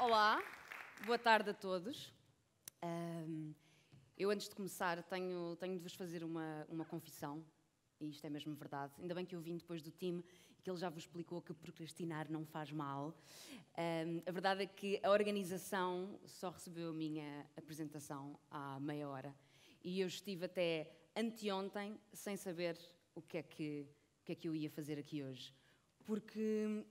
Olá, boa tarde a todos. Eu, antes de começar, tenho de vos fazer uma confissão, e isto é mesmo verdade. Ainda bem que eu vim depois do time e que ele já vos explicou que procrastinar não faz mal. A verdade é que a organização só recebeu a minha apresentação há meia hora e eu estive até anteontem sem saber o que é que eu ia fazer aqui hoje. Porque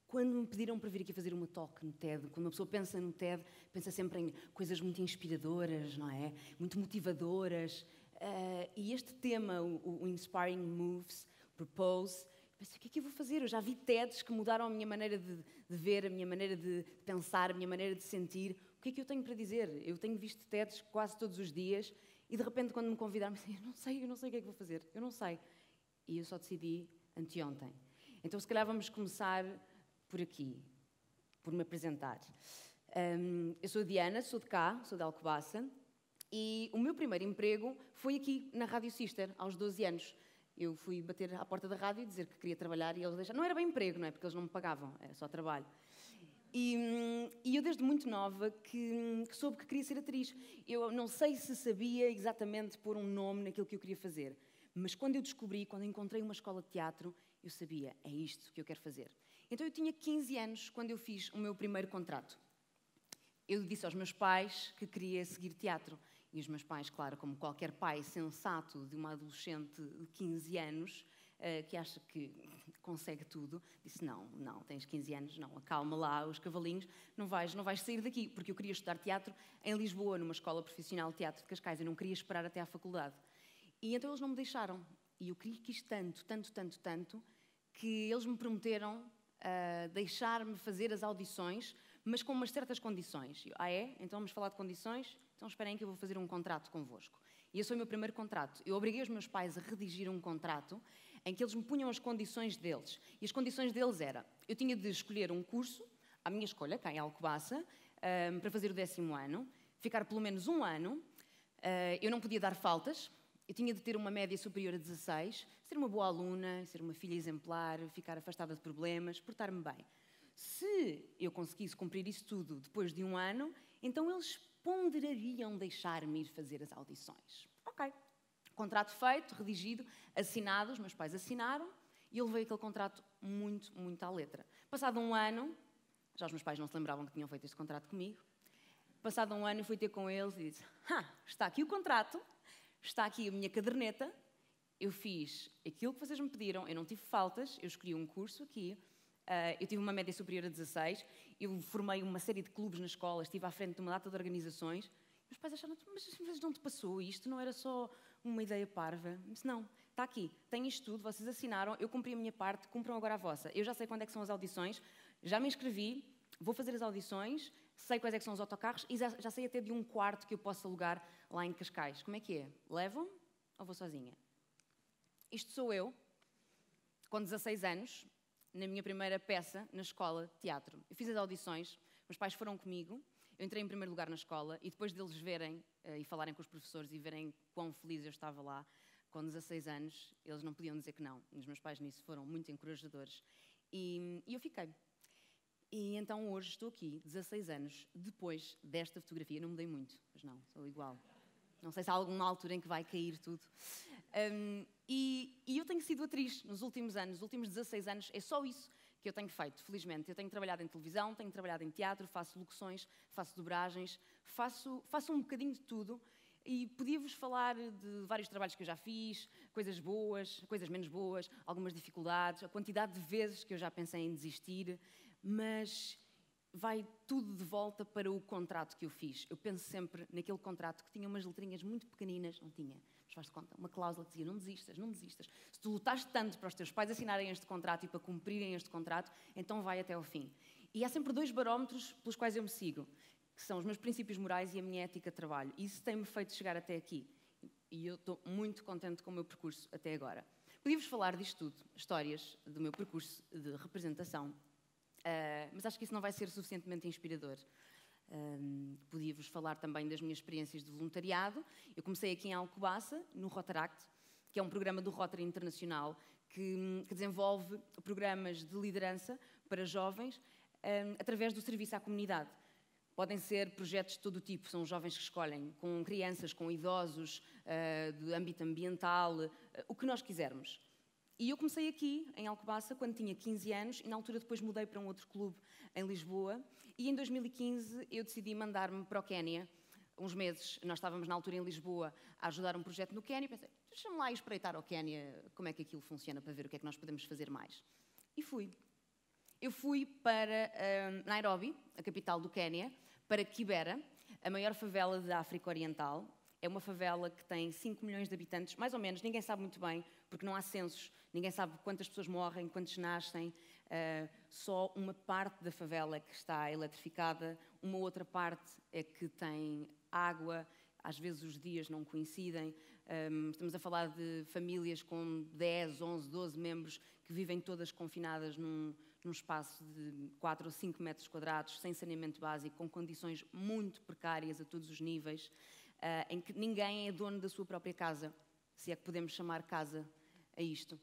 quando me pediram para vir aqui fazer uma talk no TED, quando uma pessoa pensa no TED, pensa sempre em coisas muito inspiradoras, não é? Muito motivadoras. E este tema, o Inspiring Moves, Propose, pensei, o que é que eu vou fazer? Eu já vi TEDs que mudaram a minha maneira de ver, a minha maneira de pensar, a minha maneira de sentir. O que é que eu tenho para dizer? Eu tenho visto TEDs quase todos os dias e de repente quando me convidaram, eu não sei o que é que vou fazer, eu não sei. E eu só decidi anteontem. Então se calhar vamos começar por aqui, por me apresentar. Eu sou a Diana, sou de cá, sou de Alcobaça, e o meu primeiro emprego foi aqui, na Rádio Sister, aos 12 anos. Eu fui bater à porta da rádio e dizer que queria trabalhar e eles deixaram. Não era bem emprego, não é? Porque eles não me pagavam, era só trabalho. E eu, desde muito nova, que soube que queria ser atriz. Eu não sei se sabia exatamente pôr um nome naquilo que eu queria fazer, mas quando eu descobri, quando encontrei uma escola de teatro, eu sabia, é isto que eu quero fazer. Então eu tinha 15 anos quando eu fiz o meu primeiro contrato. Eu disse aos meus pais que queria seguir teatro. E os meus pais, claro, como qualquer pai sensato de uma adolescente de 15 anos, que acha que consegue tudo, disse, não, tens 15 anos, não, acalma lá os cavalinhos, não vais sair daqui. Porque eu queria estudar teatro em Lisboa, numa escola profissional de teatro de Cascais. Eu não queria esperar até à faculdade. E então eles não me deixaram. E eu quis tanto, que eles me prometeram deixar-me fazer as audições, mas com umas certas condições. Eu, é? Então vamos falar de condições? Então esperem que eu vou fazer um contrato convosco. E esse foi o meu primeiro contrato. Eu obriguei os meus pais a redigir um contrato em que eles me punham as condições deles. E as condições deles era, eu tinha de escolher um curso, à minha escolha, cá em Alcobaça, para fazer o 10º ano, ficar pelo menos um ano, eu não podia dar faltas, eu tinha de ter uma média superior a 16, ser uma boa aluna, ser uma filha exemplar, ficar afastada de problemas, portar-me bem. Se eu conseguisse cumprir isso tudo depois de um ano, então eles ponderariam deixar-me ir fazer as audições. Ok. Contrato feito, redigido, assinado, os meus pais assinaram e eu levei aquele contrato muito à letra. Passado um ano, já os meus pais não se lembravam que tinham feito esse contrato comigo, passado um ano eu fui ter com eles e disse, está aqui o contrato, está aqui a minha caderneta, eu fiz aquilo que vocês me pediram, eu não tive faltas, eu escolhi um curso aqui, eu tive uma média superior a 16, eu formei uma série de clubes na escola, estive à frente de uma data de organizações. Meus pais acharam, mas não te passou isto? Não era só uma ideia parva? Eu disse, não, está aqui, tem isto tudo, vocês assinaram, eu cumpri a minha parte, cumpram agora a vossa. Eu já sei quando é que são as audições, já me inscrevi, vou fazer as audições, sei quais é que são os autocarros e já sei até de um quarto que eu posso alugar lá em Cascais. Como é que é? Levam ou vou sozinha? Isto sou eu, com 16 anos, na minha primeira peça na escola de teatro. Eu fiz as audições, meus pais foram comigo, eu entrei em primeiro lugar na escola e depois deles verem e falarem com os professores e verem quão feliz eu estava lá, com 16 anos, eles não podiam dizer que não. Os meus pais nisso foram muito encorajadores. E eu fiquei. E então hoje estou aqui, 16 anos, depois desta fotografia. Não mudei muito, mas não, sou igual. Não sei se há alguma altura em que vai cair tudo. E eu tenho sido atriz nos últimos anos, nos últimos 16 anos, é só isso que eu tenho feito, felizmente. Eu tenho trabalhado em televisão, tenho trabalhado em teatro, faço locuções, faço dobragens, faço um bocadinho de tudo. E podia-vos falar de vários trabalhos que eu já fiz, coisas boas, coisas menos boas, algumas dificuldades, a quantidade de vezes que eu já pensei em desistir, mas vai tudo de volta para o contrato que eu fiz. Eu penso sempre naquele contrato que tinha umas letrinhas muito pequeninas, não tinha, mas faz-te conta, uma cláusula que dizia, não desistas, não desistas. Se tu lutaste tanto para os teus pais assinarem este contrato e para cumprirem este contrato, então vai até ao fim. E há sempre dois barómetros pelos quais eu me sigo, que são os meus princípios morais e a minha ética de trabalho. E isso tem-me feito chegar até aqui. E eu estou muito contente com o meu percurso até agora. Podia-vos falar disto tudo, histórias do meu percurso de representação, mas acho que isso não vai ser suficientemente inspirador. Podia-vos falar também das minhas experiências de voluntariado. Eu comecei aqui em Alcobaça, no Rotaract, que é um programa do Rotary Internacional que desenvolve programas de liderança para jovens através do serviço à comunidade. Podem ser projetos de todo o tipo, são jovens que escolhem, com crianças, com idosos, do âmbito ambiental, o que nós quisermos. E eu comecei aqui, em Alcobaça, quando tinha 15 anos, e na altura depois mudei para um outro clube em Lisboa, e em 2015 eu decidi mandar-me para o Quénia. Uns meses, nós estávamos na altura em Lisboa a ajudar um projeto no Quénia, e pensei, deixa-me lá espreitar ao Quénia como é que aquilo funciona, para ver o que é que nós podemos fazer mais. E fui. Eu fui para Nairobi, a capital do Quénia, para Kibera, a maior favela da África Oriental. É uma favela que tem 5 milhões de habitantes, mais ou menos, ninguém sabe muito bem, porque não há censos, ninguém sabe quantas pessoas morrem, quantos nascem. Só uma parte da favela é que está eletrificada, uma outra parte é que tem água, às vezes os dias não coincidem. Estamos a falar de famílias com 10, 11, 12 membros que vivem todas confinadas num espaço de 4 ou 5 metros quadrados, sem saneamento básico, com condições muito precárias a todos os níveis, em que ninguém é dono da sua própria casa, se é que podemos chamar casa a isto.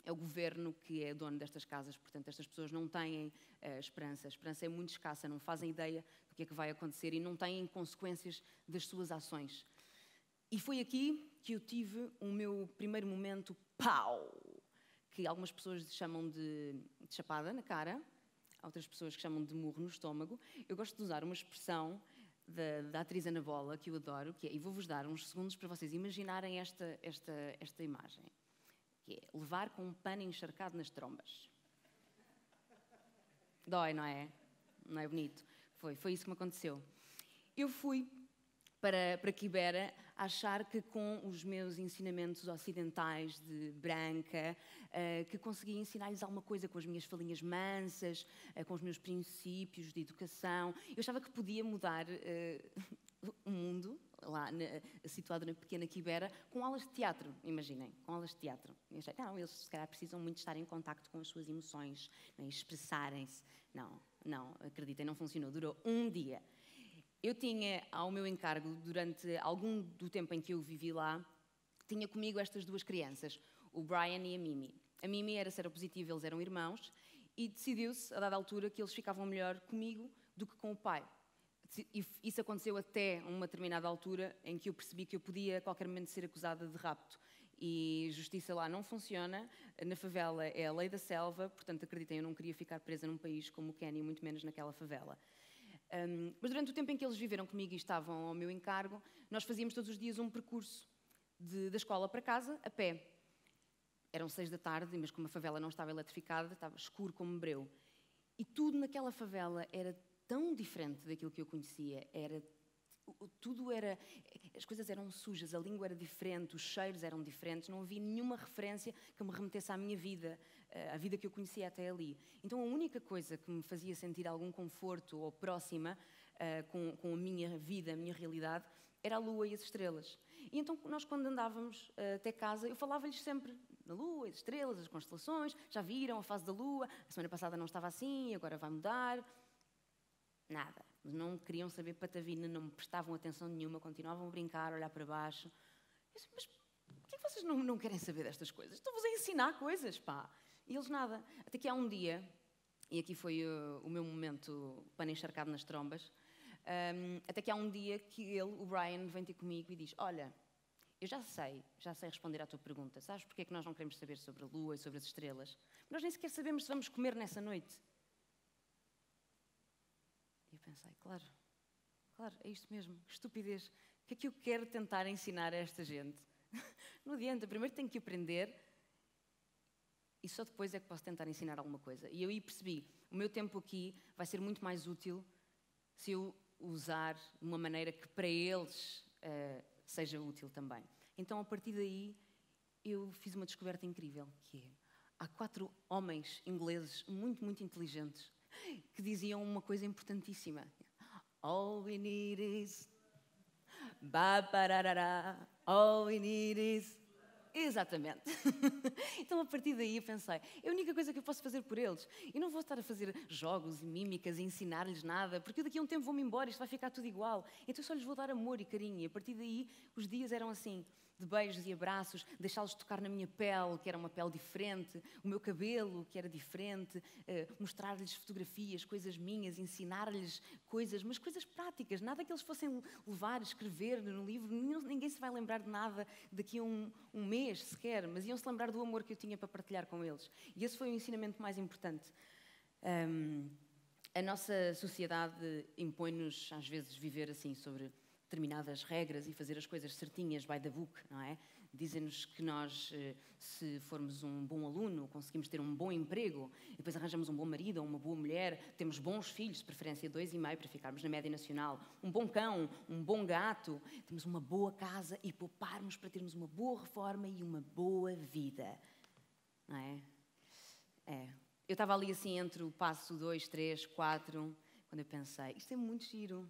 É o governo que é dono destas casas, portanto, estas pessoas não têm esperança. A esperança é muito escassa, não fazem ideia do que é que vai acontecer e não têm consequências das suas ações. E foi aqui que eu tive o meu primeiro momento pau, que algumas pessoas chamam de chapada na cara, outras pessoas que chamam de murro no estômago. Eu gosto de usar uma expressão da atriz Ana Bola, que eu adoro, que é, e vou-vos dar uns segundos para vocês imaginarem esta imagem, que é levar com um pano encharcado nas trombas. Dói, não é? Não é bonito? Foi isso que me aconteceu. Eu fui para Kibera achar que com os meus ensinamentos ocidentais de branca, que conseguia ensinar-lhes alguma coisa com as minhas falinhas mansas, com os meus princípios de educação. Eu achava que podia mudar o mundo, lá situado na pequena Kibera, com aulas de teatro, imaginem, com aulas de teatro. Eu achei, não, eles se calhar precisam muito estar em contacto com as suas emoções, né, expressarem-se. Não, acreditem, não funcionou, durou um dia. Eu tinha ao meu encargo, durante algum do tempo em que eu vivi lá, tinha comigo estas duas crianças, o Brian e a Mimi. A Mimi era seropositiva, eles eram irmãos, e decidiu-se, a dada altura, que eles ficavam melhor comigo do que com o pai. E isso aconteceu até uma determinada altura em que eu percebi que eu podia a qualquer momento ser acusada de rapto. E justiça lá não funciona, na favela é a lei da selva, portanto, acreditem, eu não queria ficar presa num país como o Quénia, muito menos naquela favela. Mas durante o tempo em que eles viveram comigo e estavam ao meu encargo, nós fazíamos todos os dias um percurso da escola para casa, a pé. Eram 6 da tarde, mas como a favela não estava eletrificada, estava escuro como breu. E tudo naquela favela era tão diferente daquilo que eu conhecia, as coisas eram sujas, a língua era diferente, os cheiros eram diferentes, não havia nenhuma referência que me remetesse à minha vida, à vida que eu conhecia até ali. Então a única coisa que me fazia sentir algum conforto ou próxima com a minha vida, a minha realidade, era a lua e as estrelas. E então nós, quando andávamos até casa, eu falava-lhes sempre da lua, as estrelas, as constelações, já viram a fase da lua, a semana passada não estava assim, agora vai mudar. Nada. Não queriam saber patavina, não me prestavam atenção nenhuma, continuavam a brincar, a olhar para baixo. Eu disse, mas porquê que vocês não querem saber destas coisas? Estou-vos a ensinar coisas, pá. E eles nada. Até que há um dia, e aqui foi o meu momento pano encharcado nas trombas, até que há um dia que ele, o Brian, vem ter comigo e diz, olha, eu já sei responder à tua pergunta. Sabes porquê é que nós não queremos saber sobre a lua e sobre as estrelas? Nós nem sequer sabemos se vamos comer nessa noite. E eu pensei, claro, é isto mesmo, que estupidez. O que é que eu quero tentar ensinar a esta gente? Não adianta, primeiro tenho que aprender e só depois é que posso tentar ensinar alguma coisa. E eu aí percebi, o meu tempo aqui vai ser muito mais útil se eu usar de uma maneira que para eles seja útil também. Então, a partir daí, eu fiz uma descoberta incrível, que é, há 4 homens ingleses muito, muito inteligentes que diziam uma coisa importantíssima. All we need is... Ba-ba-ra-ra-ra. All we need is... Exatamente. Então, a partir daí, eu pensei, é a única coisa que eu posso fazer por eles. E não vou estar a fazer jogos e mímicas e ensinar-lhes nada, porque daqui a um tempo vou-me embora e isto vai ficar tudo igual. Então, eu só lhes vou dar amor e carinho. E a partir daí, os dias eram assim, de beijos e abraços, deixá-los tocar na minha pele, que era uma pele diferente, o meu cabelo, que era diferente, mostrar-lhes fotografias, coisas minhas, ensinar-lhes coisas, mas coisas práticas, nada que eles fossem levar, escrever no livro, ninguém se vai lembrar de nada daqui a um mês sequer, mas iam-se lembrar do amor que eu tinha para partilhar com eles. E esse foi o ensinamento mais importante. A nossa sociedade impõe-nos, às vezes, viver assim sobre determinadas regras e fazer as coisas certinhas by the book, não é? Dizem-nos que nós, se formos um bom aluno, conseguimos ter um bom emprego, e depois arranjamos um bom marido ou uma boa mulher, temos bons filhos, de preferência 2,5 para ficarmos na média nacional, um bom cão, um bom gato, temos uma boa casa e pouparmos para termos uma boa reforma e uma boa vida, não é? Eu estava ali assim entre o passo 2, 3, 4, quando eu pensei, isto é muito giro,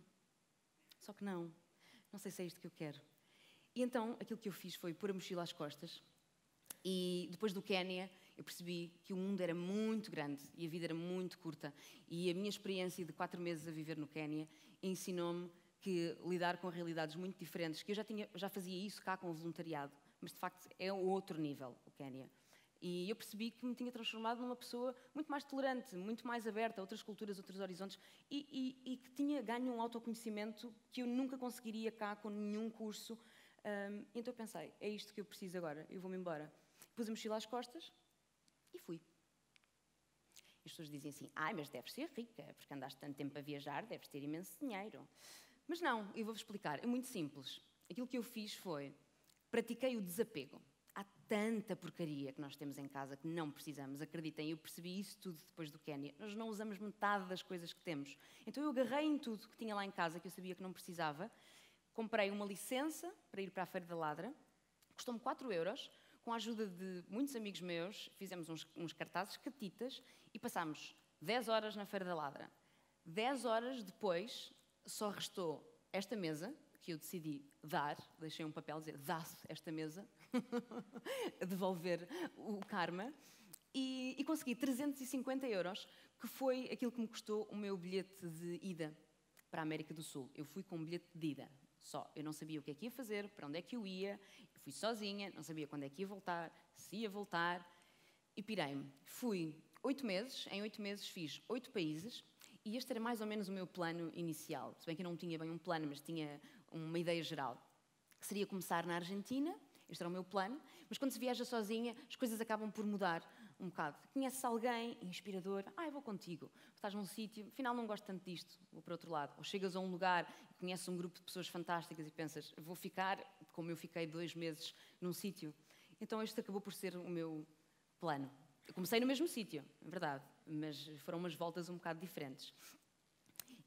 só que não sei se é isto que eu quero. E então, aquilo que eu fiz foi pôr a mochila às costas e depois do Quénia eu percebi que o mundo era muito grande e a vida era muito curta e a minha experiência de 4 meses a viver no Quénia ensinou-me que lidar com realidades muito diferentes, que eu já fazia isso cá com o voluntariado, mas de facto é outro nível o Quénia. E eu percebi que me tinha transformado numa pessoa muito mais tolerante, muito mais aberta a outras culturas, outros horizontes e que tinha ganho um autoconhecimento que eu nunca conseguiria cá com nenhum curso. Então eu pensei, é isto que eu preciso agora, eu vou-me embora. Pus a mochila às costas e fui. As pessoas dizem assim, mas deves ser rica, porque andaste tanto tempo a viajar, deves ter imenso dinheiro. Mas não, eu vou-vos explicar, é muito simples. Aquilo que eu fiz foi, pratiquei o desapego. Há tanta porcaria que nós temos em casa que não precisamos. Acreditem, eu percebi isso tudo depois do Quénia. Nós não usamos metade das coisas que temos. Então eu agarrei em tudo que tinha lá em casa, que eu sabia que não precisava. Comprei uma licença para ir para a Feira da Ladra. Custou-me 4€. Com a ajuda de muitos amigos meus, fizemos uns cartazes catitas e passámos 10 horas na Feira da Ladra. 10 horas depois, só restou esta mesa, que eu decidi dar, deixei um papel a dizer, dá-se esta mesa, a devolver o karma, e consegui 350€, que foi aquilo que me custou o meu bilhete de ida para a América do Sul. Eu fui com um bilhete de ida, só. Eu não sabia o que é que ia fazer, para onde é que eu ia, eu fui sozinha, não sabia quando é que ia voltar, se ia voltar, e pirei-me. Fui 8 meses, em 8 meses fiz 8 países, e este era mais ou menos o meu plano inicial. Se bem que eu não tinha bem um plano, mas tinha uma ideia geral. Que seria começar na Argentina, este era o meu plano, mas quando se viaja sozinha, as coisas acabam por mudar um bocado. Conheces alguém inspirador? Eu vou contigo. Estás num sítio, afinal não gosto tanto disto, vou para outro lado. Ou chegas a um lugar e conheces um grupo de pessoas fantásticas e pensas, vou ficar como eu fiquei 2 meses num sítio. Então este acabou por ser o meu plano. Eu comecei no mesmo sítio, é verdade, mas foram umas voltas um bocado diferentes.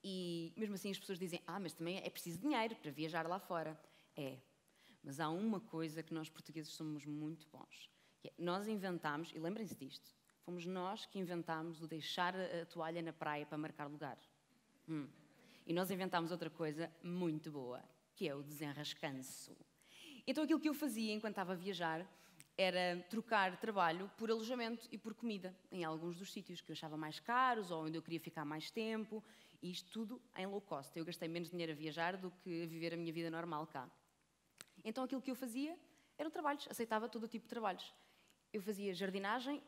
E mesmo assim as pessoas dizem, mas também é preciso dinheiro para viajar lá fora. Mas há uma coisa que nós portugueses somos muito bons. Que é, nós inventámos, e lembrem-se disto, fomos nós que inventámos o deixar a toalha na praia para marcar lugar. E nós inventámos outra coisa muito boa, que é o desenrascanço. Então aquilo que eu fazia enquanto estava a viajar era trocar trabalho por alojamento e por comida em alguns dos sítios que eu achava mais caros ou onde eu queria ficar mais tempo, e isto tudo em low cost. Eu gastei menos dinheiro a viajar do que a viver a minha vida normal cá. Então aquilo que eu fazia eram trabalhos, aceitava todo o tipo de trabalhos. Eu fazia jardinagem,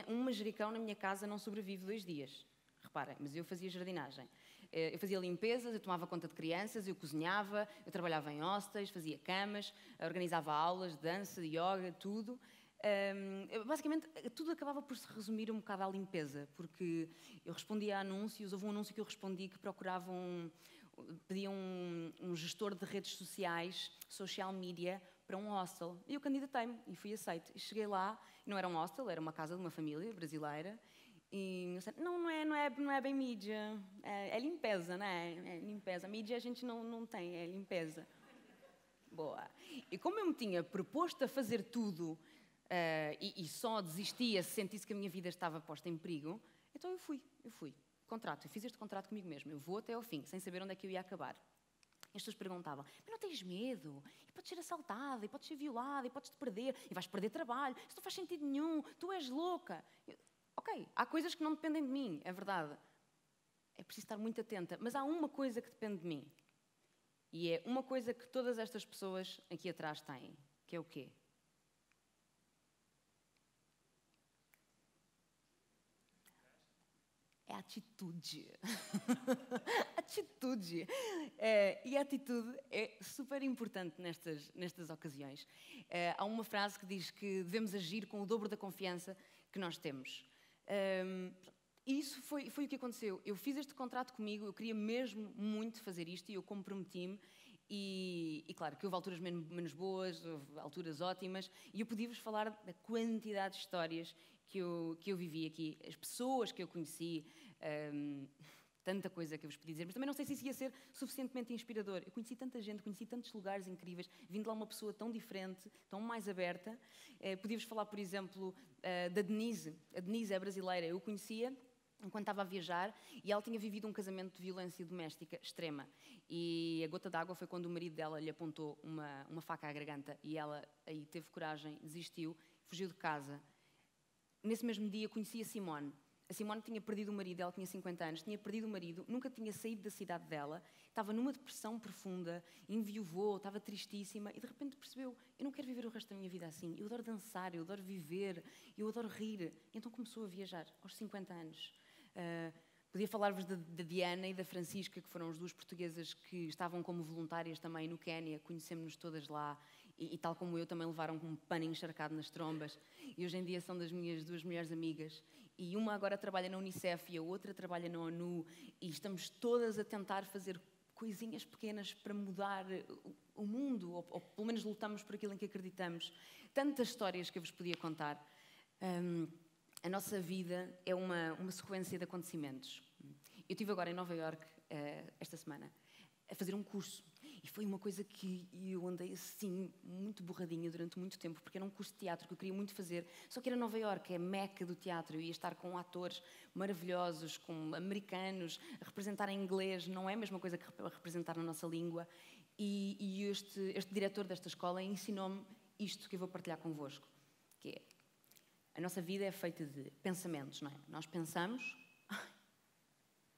um manjericão na minha casa não sobrevive 2 dias. Reparem, mas eu fazia jardinagem. Eu fazia limpezas, eu tomava conta de crianças, eu cozinhava, eu trabalhava em hostels, fazia camas, organizava aulas de dança, de yoga, tudo. Basicamente, tudo acabava por se resumir um bocado à limpeza, porque eu respondia a anúncios, houve um anúncio que eu respondi que pediam um gestor de redes sociais, social media, para um hostel. E eu candidatei-me e fui aceite. E cheguei lá, não era um hostel, era uma casa de uma família brasileira. E eu disse, não é bem mídia, é limpeza, não é? É limpeza. A mídia a gente não tem, é limpeza. Boa. E como eu me tinha proposto a fazer tudo e só desistia se sentisse que a minha vida estava posta em perigo, então eu fui. Eu fiz este contrato comigo mesma. Eu vou até ao fim, sem saber onde é que eu ia acabar. E as pessoas perguntavam, mas não tens medo? E podes ser assaltada, e podes ser violada, e podes-te perder, e vais perder trabalho. Isso não faz sentido nenhum, tu és louca. Ok, há coisas que não dependem de mim, é verdade. É preciso estar muito atenta. Mas há uma coisa que depende de mim. E é uma coisa que todas estas pessoas aqui atrás têm. Que é o quê? É a atitude. Atitude. E a atitude é super importante nestas ocasiões. Há uma frase que diz que devemos agir com o dobro da confiança que nós temos. E isso foi o que aconteceu. Eu fiz este contrato comigo, eu queria mesmo muito fazer isto e eu comprometi-me. E claro que houve alturas menos boas, houve alturas ótimas, e eu podia-vos falar da quantidade de histórias que eu vivi aqui, as pessoas que eu conheci, tanta coisa que eu vos podia dizer, mas também não sei se isso ia ser suficientemente inspirador. Eu conheci tanta gente, conheci tantos lugares incríveis, vindo lá uma pessoa tão diferente, tão mais aberta. Podia-vos falar, por exemplo, da Denise. A Denise é brasileira, eu conhecia enquanto estava a viajar, e ela tinha vivido um casamento de violência doméstica extrema. E a gota d'água foi quando o marido dela lhe apontou uma faca à garganta, e ela aí teve coragem, desistiu, fugiu de casa. Nesse mesmo dia conheci a Simone. A Simone tinha perdido o marido, ela tinha 50 anos, tinha perdido o marido, nunca tinha saído da cidade dela, estava numa depressão profunda, enviuvou, estava tristíssima, e de repente percebeu, eu não quero viver o resto da minha vida assim, eu adoro dançar, eu adoro viver, eu adoro rir. E então começou a viajar, aos 50 anos. Podia falar-vos da Diana e da Francisca, que foram as duas portuguesas que estavam como voluntárias também no Quénia, conhecemos-nos todas lá, e tal como eu também levaram um pano encharcado nas trombas, e hoje em dia são das minhas duas melhores amigas, e uma agora trabalha na Unicef e a outra trabalha na ONU, e estamos todas a tentar fazer coisinhas pequenas para mudar o mundo, ou pelo menos lutamos por aquilo em que acreditamos. Tantas histórias que eu vos podia contar. A nossa vida é uma sequência de acontecimentos. Eu estive agora em Nova Iorque, esta semana, a fazer um curso. E foi uma coisa que eu andei assim, muito borradinha durante muito tempo, porque era um curso de teatro que eu queria muito fazer. Só que era Nova Iorque, é a meca do teatro. Eu ia estar com atores maravilhosos, com americanos, a representar em inglês. Não é a mesma coisa que a representar na nossa língua. E este diretor desta escola ensinou-me isto que eu vou partilhar convosco, que é: a nossa vida é feita de pensamentos, não é? Nós pensamos,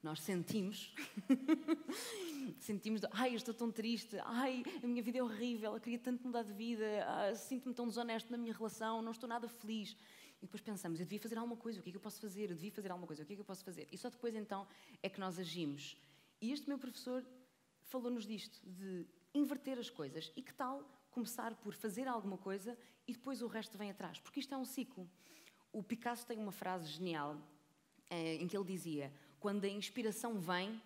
nós sentimos, sentimos, eu estou tão triste, a minha vida é horrível, eu queria tanto mudar de vida, sinto-me tão desonesto na minha relação, não estou nada feliz. E depois pensamos, eu devia fazer alguma coisa, o que é que eu posso fazer? Eu devia fazer alguma coisa, o que é que eu posso fazer? E só depois então é que nós agimos. E este meu professor falou-nos disto, de inverter as coisas. E que tal começar por fazer alguma coisa e depois o resto vem atrás? Porque isto é um ciclo. O Picasso tem uma frase genial em que ele dizia: quando a inspiração vem,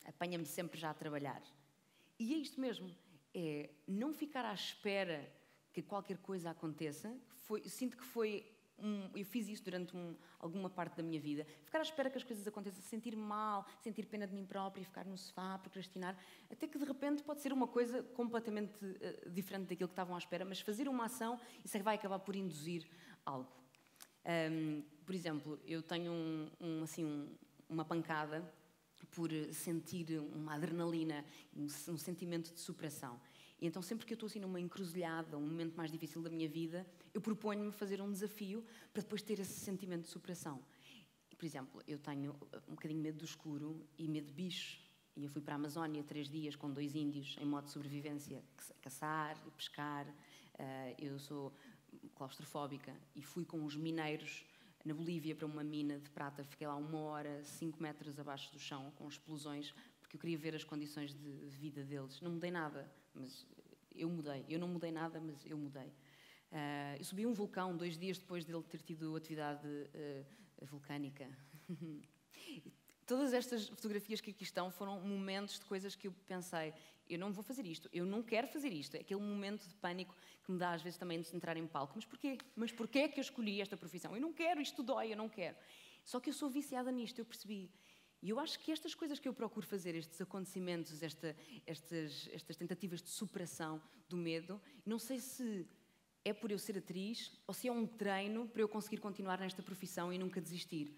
apanha-me sempre já a trabalhar. E é isto mesmo, é não ficar à espera que qualquer coisa aconteça. Sinto que eu fiz isso durante alguma parte da minha vida. Ficar à espera que as coisas aconteçam, sentir mal, sentir pena de mim própria, ficar no sofá, procrastinar, até que de repente pode ser uma coisa completamente diferente daquilo que estavam à espera, mas fazer uma ação, isso é que vai acabar por induzir algo. Por exemplo, eu tenho uma pancada por sentir uma adrenalina, um sentimento de superação. E então, sempre que eu estou assim numa encruzilhada, um momento mais difícil da minha vida, eu proponho-me fazer um desafio para depois ter esse sentimento de superação. Por exemplo, eu tenho um bocadinho medo do escuro e medo de bichos. E eu fui para a Amazónia 3 dias com 2 índios em modo de sobrevivência, caçar e pescar. Eu sou claustrofóbica e fui com os mineiros na Bolívia para uma mina de prata. Fiquei lá 1 hora, 5 metros abaixo do chão, com explosões, porque eu queria ver as condições de vida deles. Não mudei nada, mas eu mudei. Eu não mudei nada, mas eu mudei. Eu subi um vulcão 2 dias depois dele ter tido atividade vulcânica. Todas estas fotografias que aqui estão foram momentos de coisas que eu pensei: eu não vou fazer isto, eu não quero fazer isto. É aquele momento de pânico que me dá às vezes também de entrar em palco. Mas porquê? Mas porquê é que eu escolhi esta profissão? Eu não quero, isto dói, eu não quero. Só que eu sou viciada nisto, eu percebi. E eu acho que estas coisas que eu procuro fazer, estes acontecimentos, estas tentativas de superação do medo, não sei se é por eu ser atriz ou se é um treino para eu conseguir continuar nesta profissão e nunca desistir.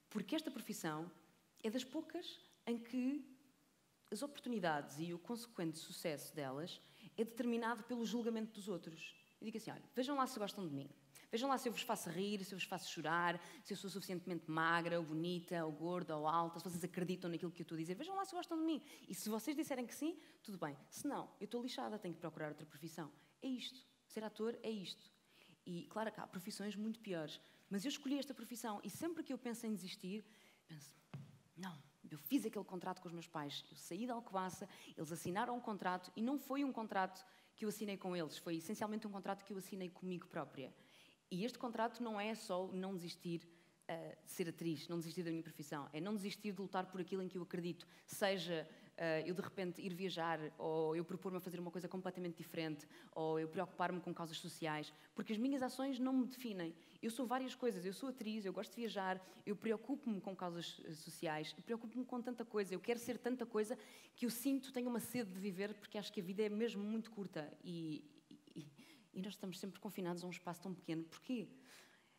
Porque esta profissão é das poucas em que as oportunidades e o consequente sucesso delas é determinado pelo julgamento dos outros. Eu digo assim, olha, vejam lá se gostam de mim. Vejam lá se eu vos faço rir, se eu vos faço chorar, se eu sou suficientemente magra, ou bonita, ou gorda, ou alta, se vocês acreditam naquilo que eu estou a dizer. Vejam lá se gostam de mim. E se vocês disserem que sim, tudo bem. Se não, eu estou lixada, tenho que procurar outra profissão. É isto. Ser ator é isto. E claro que há profissões muito piores. Mas eu escolhi esta profissão e sempre que eu penso em desistir, penso, não, eu fiz aquele contrato com os meus pais. Eu saí da Alcobaça, eles assinaram um contrato e não foi um contrato que eu assinei com eles. Foi essencialmente um contrato que eu assinei comigo própria. E este contrato não é só não desistir de ser atriz, não desistir da minha profissão, é não desistir de lutar por aquilo em que eu acredito, seja eu de repente ir viajar, ou eu propor-me a fazer uma coisa completamente diferente, ou eu preocupar-me com causas sociais, porque as minhas ações não me definem. Eu sou várias coisas, eu sou atriz, eu gosto de viajar, eu preocupo-me com causas sociais, eu preocupo-me com tanta coisa, eu quero ser tanta coisa que eu sinto, tenho uma sede de viver, porque acho que a vida é mesmo muito curta e nós estamos sempre confinados a um espaço tão pequeno. Porquê?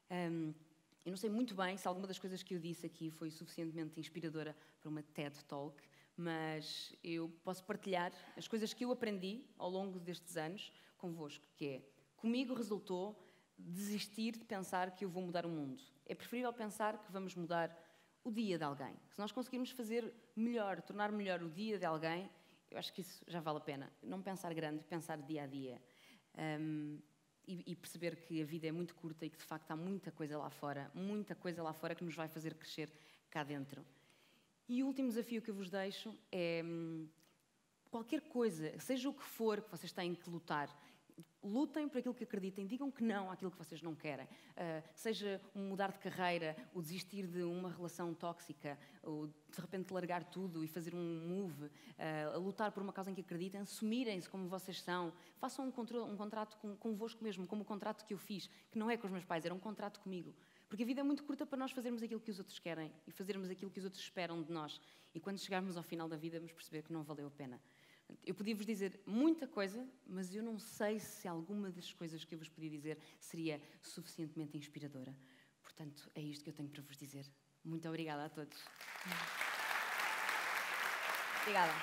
Eu não sei muito bem se alguma das coisas que eu disse aqui foi suficientemente inspiradora para uma TED Talk, mas eu posso partilhar as coisas que eu aprendi ao longo destes anos convosco, que é, comigo resultou desistir de pensar que eu vou mudar o mundo. É preferível pensar que vamos mudar o dia de alguém. Se nós conseguirmos fazer melhor, tornar melhor o dia de alguém, eu acho que isso já vale a pena. Não pensar grande, pensar dia a dia. E perceber que a vida é muito curta e que de facto há muita coisa lá fora que nos vai fazer crescer cá dentro. E o último desafio que eu vos deixo é qualquer coisa, seja o que for que vocês têm que lutar, lutem por aquilo que acreditem, digam que não àquilo que vocês não querem. Seja mudar de carreira, ou desistir de uma relação tóxica, ou de repente largar tudo e fazer um move, a lutar por uma causa em que acreditem, assumirem-se como vocês são, façam um contrato convosco mesmo, como o contrato que eu fiz, que não é com os meus pais, era um contrato comigo. Porque a vida é muito curta para nós fazermos aquilo que os outros querem e fazermos aquilo que os outros esperam de nós. E quando chegarmos ao final da vida, vamos perceber que não valeu a pena. Eu podia vos dizer muita coisa, mas eu não sei se alguma das coisas que eu vos podia dizer seria suficientemente inspiradora. Portanto, é isto que eu tenho para vos dizer. Muito obrigada a todos. Obrigada.